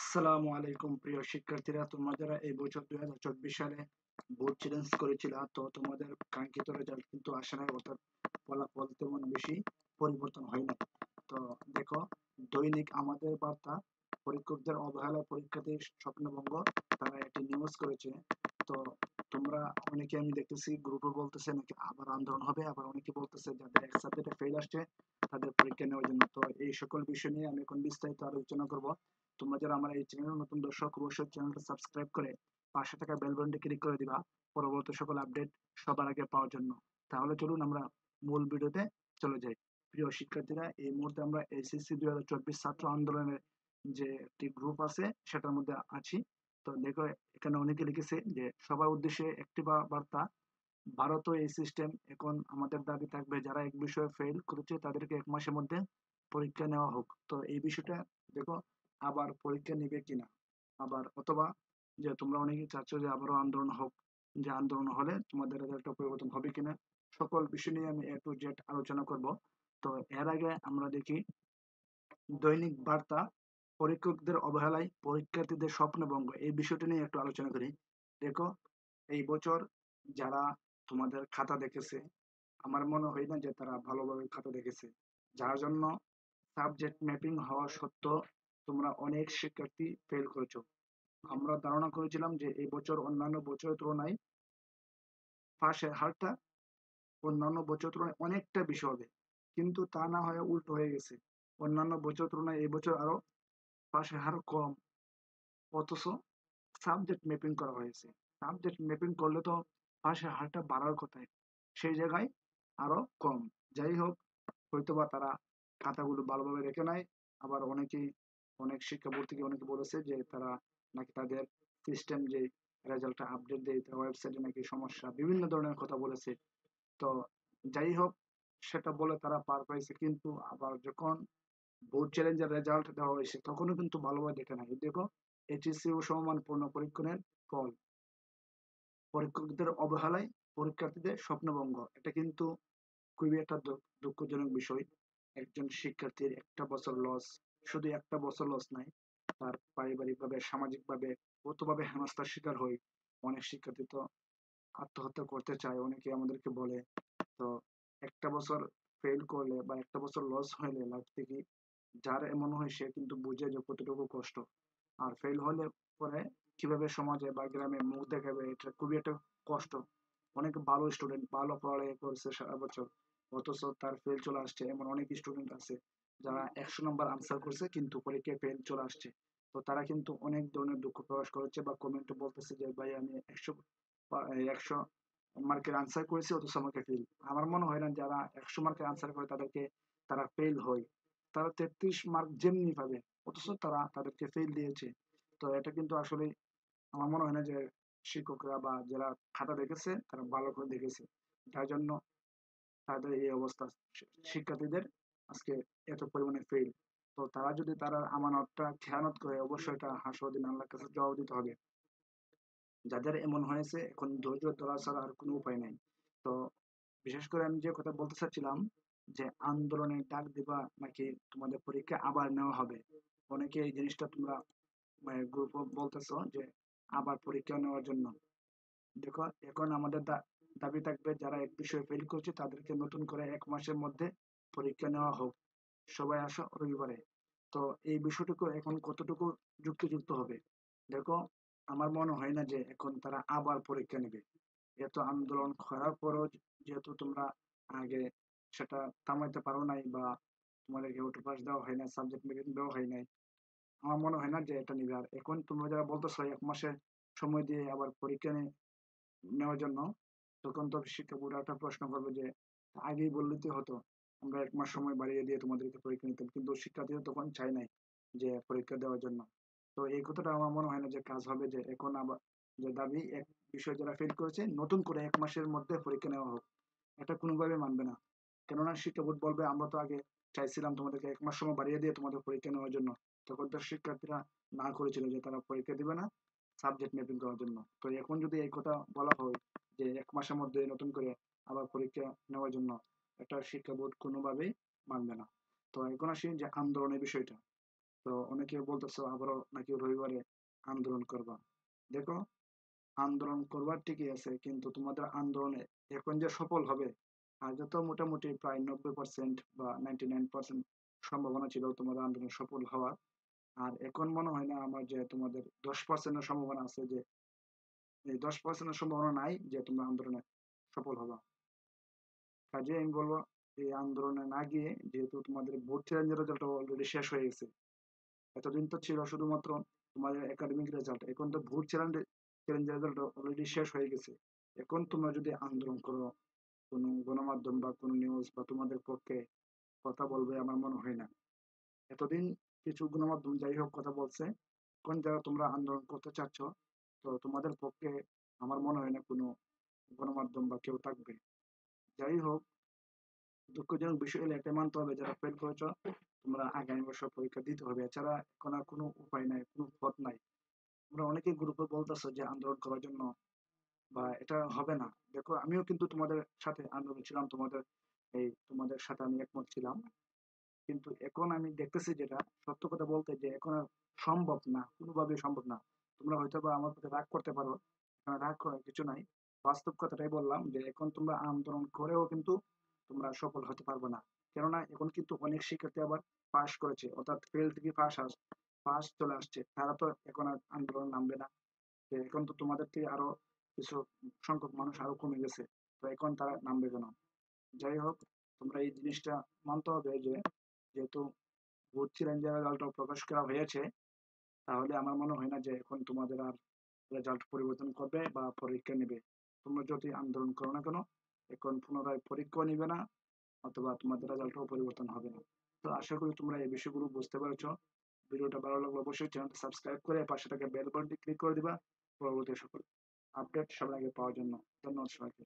আসসালামু আলাইকুম প্রিয় শিক্ষার্থীরা, তোমরা যারা এই বছর 2024 সালে বোর্ড চ্যালেঞ্জ করেছিল, তো তোমাদের কাঙ্ক্ষিত রেজাল্ট কিন্তু আসে নাই, অর্থাৎ ফলাফল তেমন বেশি পরিবর্তন হয় না। তো দেখো, দৈনিক আমাদের বার্তা পরীক্ষকদের অবহেলায় পরীক্ষাতে স্বপ্নভঙ্গ, তারা একটি নিউজ করেছে। তো তোমরা অনেকে, আমি দেখতেছি গ্রুপে বলতেছে নাকি আবার আন্দোলন হবে, আবার অনেকে বলতেছে যাদের এক সাবজেক্টে ফেল আসছে তাদের পরীক্ষা নেওয়ার জন্য। তো এই সকল বিষয় নিয়ে আমি এখন বিস্তারিত আলোচনা করব। তোমরা যারা আমার এই চ্যানেলের নতুন দর্শক, অবশ্যই চ্যানেলটা সাবস্ক্রাইব করে পাশে থাকা বেল বাটনটি ক্লিক করে দিবা পরবর্তী সকল আপডেট সবার আগে পাওয়ার জন্য। তাহলে চলুন আমরা মূল ভিডিওতে চলে যাই। প্রিয় শিক্ষার্থীরা, এই মুহূর্তে আমরা এসএসসি 2024 ছাত্র আন্দোলনের যে একটি গ্রুপ আছে সেটার মধ্যে আছি। তো দেখো, এখানে অনেকে লিখেছে যে সবার উদ্দেশ্যে একটি বার্তা, ভারত ও এই সিস্টেম, এখন আমাদের দাবি থাকবে যারা এক বিষয়ে ফেল করেছে তাদেরকে 1 মাসের মধ্যে পরীক্ষা নেওয়া হোক। তো এই বিষয়টা দেখো, আবার পরীক্ষা নিবে কিনা, আবার অথবা যে তোমরা অনেকেই চাচ্ছ যে আবারও আন্দোলন হোক, যে আন্দোলন হলে তোমাদের রেজাল্টটা পরিবর্তন হবে কিনা, সকল বিষয় নিয়ে আমি A to Z আলোচনা করব। তো এর আগে আমরা দেখি দৈনিক বার্তা, পরীক্ষকদের অবহেলায় পরীক্ষার্থীদের স্বপ্নভঙ্গ, এই বিষয়টা নিয়ে একটু আলোচনা করি। দেখো, এই বছর যারা তোমাদের খাতা দেখেছে, আমার মনে হয় না যে তারা ভালোভাবে খাতা দেখেছে, যার জন্য সাবজেক্ট ম্যাপিং হওয়া সত্ত্বেও তোমরা অনেক শিক্ষার্থী ফেল করেছো। আমরা ধারণা করেছিলাম যে এই বছর অন্যান্য বছরের তুলনায় পাশের হারটা অন্যান্য বছরের তুলনায় অনেকটা বেশি হবে, কিন্তু তা না হয়ে উল্টো হয়ে গেছে। অন্যান্য বছরের তুলনায় এই বছর আরো পাশের হার কম, অথচ সাবজেক্ট ম্যাপিং করা হয়েছে। সাবজেক্ট ম্যাপিং করলে তো পাশের হারটা বাড়ার কথাই, সেই জায়গায় আরো কম। যাই হোক, হয়তোবা তারা খাতাগুলো ভালোভাবে রেখে নেয়। আবার অনেকেই, অনেক শিক্ষা বোর্ড থেকে অনেকে বলেছে যে তারা নাকি তাদের সিস্টেম যে রেজাল্টটা আপডেট দেয়, তার ওয়েবসাইটে নাকি সমস্যা, বিভিন্ন ধরনের কথা বলেছে। তো যাই হোক, সেটা বলে তারা পার পাইছে, কিন্তু আবার যখন বোর্ড চ্যালেঞ্জের রেজাল্ট দেওয়া হয়েছে তখনও কিন্তু ভালোভাবে দেখে নাই। দেখো, এইচএসসি ও সমমান পূর্ণ পরীক্ষণের ফল, পরীক্ষকদের অবহেলায় পরীক্ষার্থীদের স্বপ্নভঙ্গ, এটা কিন্তু খুবই একটা দুঃখজনক বিষয়। একজন শিক্ষার্থীর একটা বছর লস, শুধু একটা বছর লস নাই, তার পারিবারিকভাবে, সামাজিকভাবে কতভাবে হেনস্থার শিকার হয়। অনেক শিক্ষার্থী তো আত্মহত্যা করতে চায়, অনেকে আমাদেরকে বলে। তো একটা বছর ফেল করলে বা একটা বছর লস হলে লাইফ থেকে, যার এমন হয় সে কিন্তু বুঝে যে কতটুকু কষ্ট। আর ফেল হলে পরে কিভাবে সমাজে বা গ্রামে মুখ দেখাবে, এটা খুবই একটা কষ্ট। অনেক ভালো স্টুডেন্ট, ভালো পড়ালেখা করছে সারা বছর, অথচ তার ফেল চলে আসছে, এমন অনেক স্টুডেন্ট আছে যারা 100 নম্বর আনসার করছে কিন্তু পরীক্ষায় ফেল চলে আসছে। তো তারা কিন্তু অনেক ধরনের দুঃখ প্রকাশ করেছে বা কমেন্টে বলতেছে যে ভাই আমি 100 মার্কের আনসার করেছি অথচ আমাকে ফেল। আমার মনে হয় না যারা 100 মার্কের আনসার করে তাদেরকে তারা ফেল হয়, তারা 33 মার্ক যেমনি পাবে, অথচ তারা তাদেরকে ফেল দিয়েছে। তো এটা কিন্তু আসলে আমার মনে হয় না যে শিক্ষকরা বা যারা খাতা দেখেছে তারা ভালো করে দেখেছে, যার জন্য তাদের এই অবস্থা। শিক্ষার্থীদের আজকে এত পরিমাণে ফেল। তো তারা যদি তারা আমানতটা খেয়ানত করে, অবশ্যই এটা হাসরদিন আল্লাহর কাছে জবাব দিতে হবে। যাদের এমন হয়েছে এখন ধৈর্য ধরা ছাড়া আর কোনো উপায় নাই। তো বিশেষ করে আমি যে কথা বলতে চাচ্ছিলাম, যে আন্দোলনের ডাক দিবা নাকি তোমাদের পরীক্ষা আবার নেওয়া হবে। অনেকে এই জিনিসটা তোমরা গ্রুপ বলতেছো যে আবার পরীক্ষা নেওয়ার জন্য। দেখো, এখন আমাদের দাবি থাকবে যারা এক বিষয়ে ফেল করছে তাদেরকে নতুন করে 1 মাসের মধ্যে পরীক্ষা নেওয়া হোক। সবাই আসো রবিবারে। তো এই বিষয়টুকু এখন কতটুকু যুক্তিযুক্ত হবে? দেখো, আমার মনে হয় না যে এখন তারা আবার পরীক্ষা নেবে। এত আন্দোলন করার পরও যেহেতু তোমরা আগে সেটা থামাইতে পারো নাই, বা তোমাদেরকে ওটু পাস দেওয়া হয় না, সাবজেক্ট মেরিট দেওয়া হয় নাই, আমার মনে হয় না যে এটা নিবে। আর এখন তোমরা যারা বলতেছো 1 মাসের সময় দিয়ে আবার পরীক্ষা নেওয়ার জন্য, তখন তো শিক্ষা বোর্ড একটা প্রশ্ন করবে যে আগেই বললেই তো হতো, আমরা 1 মাস সময় বাড়িয়ে দিয়ে তোমাদেরকে পরীক্ষা নিতাম। কিন্তু শিক্ষার্থীরা তখন চায় নাই যে পরীক্ষা দেওয়ার জন্য। তো এই কথাটা আমার মনে হয় না যে কাজ হবে, যে এখন আবার যে দাবি এক বিষয় যারা ফেল করেছে নতুন করে 1 মাসের মধ্যে পরীক্ষা নেওয়া হোক, এটা কোনোভাবে মানবে না। কেননা শিক্ষা বোর্ড বলবে আমরা তো আগে চাইছিলাম তোমাদেরকে 1 মাস সময় বাড়িয়ে দিয়ে তোমাদের পরীক্ষা নেওয়ার জন্য, তখন তো শিক্ষার্থীরা না করেছিল যে তারা পরীক্ষা দিবে না সাবজেক্ট ম্যাপিং করার জন্য। তো এখন যদি এই কথা বলা হয় যে 1 মাসের মধ্যে নতুন করে আবার পরীক্ষা নেওয়ার জন্য, এটা শিক্ষা বোর্ড কোনোভাবেই মানবে না। তো এখন আসি যে আন্দোলনের বিষয়টা। তো অনেকে বলতেছো আবারও নাকি রবিবারে আন্দোলন করবা। দেখো, আন্দোলন করবার ঠিকই আছে, কিন্তু তোমাদের আন্দোলনে এখন যে সফল হবে, আগে তো মোটামুটি প্রায় 90% বা 99% সম্ভাবনা ছিল তোমাদের আন্দোলন সফল হওয়ার। আর এখন মনে হয় না আমার যে তোমাদের 10% সম্ভাবনা আছে, যে এই 10% সম্ভাবনা নাই যে তোমরা আন্দোলনে সফল হবা। কাজে আমি বলবো এই আন্দোলনে না গিয়ে, যেহেতু তোমাদের বোর্ড চ্যালেঞ্জের রেজাল্ট অলরেডি শেষ হয়ে গেছে, এতদিন তো ছিল শুধুমাত্র তোমাদের একাডেমিক রেজাল্ট, এখন তো বোর্ড চ্যালেঞ্জের রেজাল্ট অলরেডি শেষ হয়ে গেছে। এখন তোমরা যদি আন্দোলন করো, কোনো গণমাধ্যম বা কোনো নিউজ বা তোমাদের পক্ষে কথা বলবে আমার মনে হয় না। এতদিন কিছু গণমাধ্যম যাই হোক কথা বলছে, এখন যারা তোমরা আন্দোলন করতে চাচ্ছ, তো তোমাদের পক্ষে আমার মনে হয় না কোনো গণমাধ্যম বা কেউ থাকবে। যাই হোক, দুঃখজনক বিষয় হলে এটা মানতে হবে, যারা ফেল করেছো তোমরা আগামী বছর পরীক্ষা দিতে হবে, এছাড়া এখন আর কোনো উপায় নাই, কোনো পথ নাই। তোমরা অনেকেই গ্রুপে বলতেছো যে আন্দোলন করার জন্য, বা এটা হবে না। দেখো, আমিও কিন্তু তোমাদের সাথে আন্দোলন ছিলাম, তোমাদের সাথে আমি একমত ছিলাম, কিন্তু এখন আমি দেখতেছি যেটা সত্য কথা বলতে, যে এখন আর সম্ভব না, কোনোভাবেই সম্ভব না। তোমরা হয়তো বা আমার প্রতি রাগ করতে পারো, রাগ করার কিছু নাই। বাস্তব কথাটাই বললাম, যে এখন তোমরা আন্দোলন করেও কিন্তু তোমরা সফল হতে পারবে না। কেননা এখন কিন্তু অনেক শিক্ষার্থী আবার পাশ করেছে, অর্থাৎ ফেল থেকে পাশ চলে আসছে, তারা তো এখন আর আন্দোলন নামবে না। তো এখন তো তোমাদের থেকে আরো কিছু সংখ্যক মানুষ আরো কমে গেছে, তো এখন তারা নামবে কেন? যাই হোক, তোমরা এই জিনিসটা মানতে হবে যে, যেহেতু ভোট চ্যালেঞ্জের রেজাল্টও প্রকাশ করা হয়েছে, তাহলে আমার মনে হয় না যে এখন তোমাদের আর রেজাল্ট পরিবর্তন করবে বা পরীক্ষা নেবে। তোমরা যদি আন্দোলন করো না কেন, এখন পুনরায় পরীক্ষাও নিবে না, অথবা তোমাদের রেজাল্টও পরিবর্তন হবে না। তো আশা করি তোমরা এই বিষয়গুলো বুঝতে পেরেছো। ভিডিওটা ভালো লাগলে অবশ্যই চ্যানেলটা সাবস্ক্রাইব করে পাশে থাকা বেল বাটনটি ক্লিক করে দিবা, পরবর্তী সকল আপডেট সবার আগে পাওয়ার জন্য। ধন্যবাদ সবাইকে।